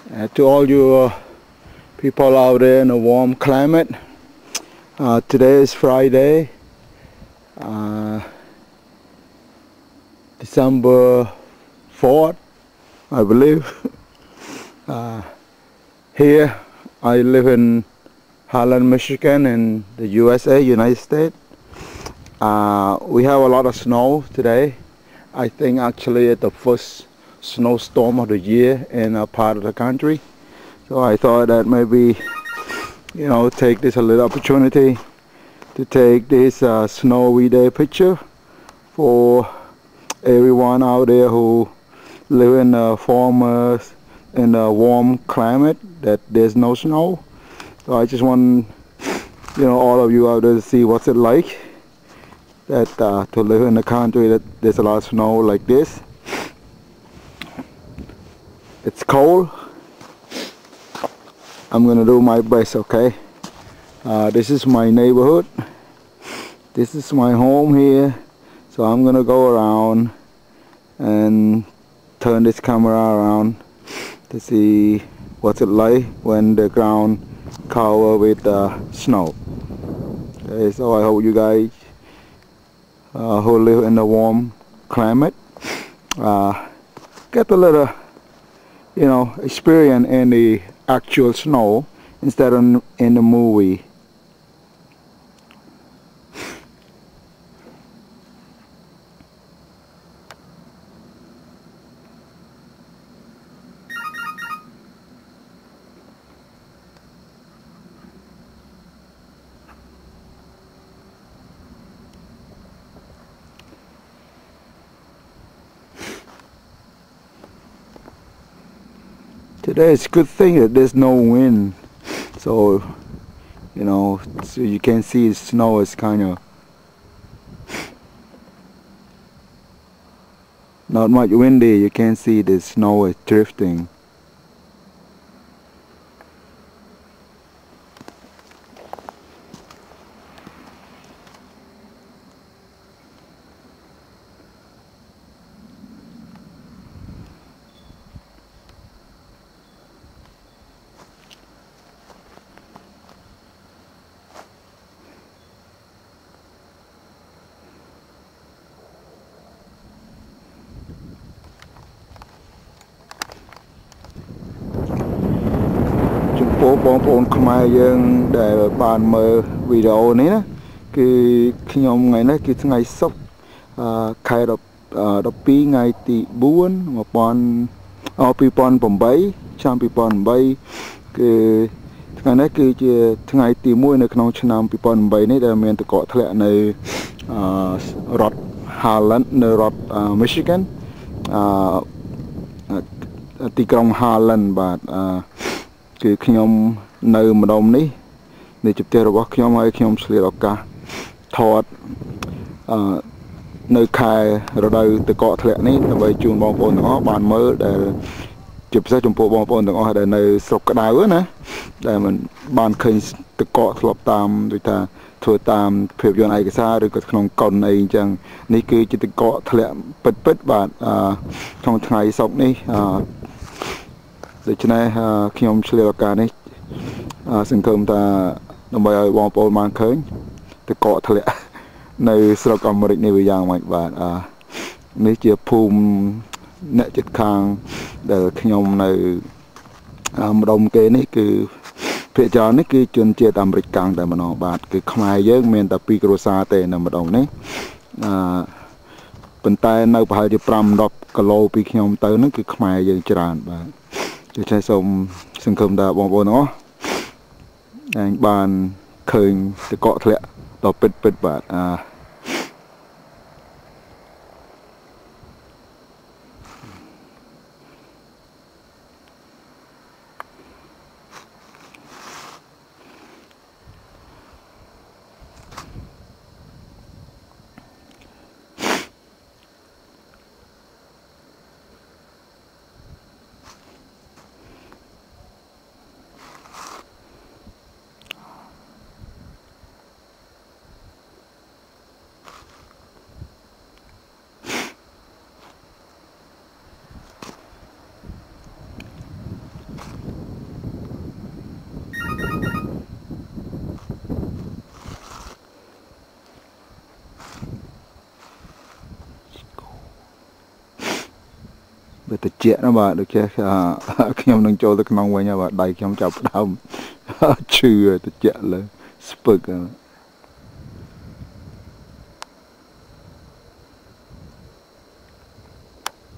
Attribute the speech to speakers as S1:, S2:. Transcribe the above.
S1: To all you people out there in a warm climate, today is Friday, December 4th, I believe. Here I live in Holland, Michigan in the USA, United States. We have a lot of snow today. I think actually it's the first snowstorm of the year in a part of the country. So I thought that maybe, take this a little opportunity to take this snowy day picture for everyone out there who live in a warm climate that there's no snow. So I just want all of you out there to see what's it like that to live in a country that there's a lot of snow like this. It's cold. I'm gonna do my best, okay? This is my neighborhood. This is my home here. So I'm gonna go around and turn this camera around to see what's it like when the ground covered with snow. Okay, so I hope you guys who live in a warm climate get a little experience in the actual snow instead of in the movie. Today it's a good thing that there's no wind, so so you can see the snow is kind of not much windy. You can see the snow is drifting.បងប្អូនខ្មែរយើងដែលបានមើលវីដេអូនេះណាគឺខ្ញុំថ្ងៃនេះគឺថ្ងៃសុក្រខែ12ថ្ងៃទី4 2008 ឆ្នាំ 2008 គឺថ្ងៃនេះគឺជាថ្ងៃទី1នៅក្នុងឆ្នាំ 2008 នេះដែលមានទឹកកកធ្លាក់នៅរដ្ឋ Holland នៅរដ្ឋ Michigan ទីក្រុង Holland បាទគឺខ្ញុំនៅម្ដុំនេះនៃជម្រករបស់ខ្ញុំហើយខ្ញុំឆ្លៀតឱកាសថតនៅខែរដូវទឹកកកធ្លាក់នេះដើម្បីជូនបងប្អូនទាំងអស់បានមើលដែលជាពិសេសចំពោះបងប្អូនទាំងអស់ដែលនៅស្រុកក្តៅណាដែលមិនបានឃើញទឹកកកធ្លាប់តាមដូចថាធ្វើតាមភាពយន្តឯកសារឬក៏ក្នុងកុនអីអញ្ចឹងនេះគឺជាទឹកកកធ្លាក់ពិតបាទក្នុងថ្ងៃសុក្រនេះដូច្នេះខ្ញុំឆ្លៀតឱកាសនេះសង្ឃឹមថាដើម្បីឲ្យបងប្អូនបានឃើញទឹកកកធ្លាក់នៅស្រុកអាមេរិកនេះវាយ៉ាងម៉េចបាទនេះជាភូមិអ្នកជិតខាងដែលខ្ញុំនៅម្ដុំគេនេះគឺភាគច្រើននេះគឺជនជាតិអាមេរិកកាំងតែម្ដងបាទគឺខ្មែរយើងមានតែ2គ្រួសារទេនៅម្ដុំនេះប៉ុន្តែនៅប្រហែលជា 5-10 គីឡូពីខ្ញុំទៅហ្នឹងគឺខ្មែរយើងច្រើនបាទដូច្នេះសូមសង្ឃឹមថាបងប្អូនទាំងអស់បានឃើញទឹកកកធ្លាក់ដ៏ពិតបាទ về từ chuyện đó bà được chưa khi em đang cho tới nông quay nha bà đầy khi em chọc đâm trừ từ chuyện là spực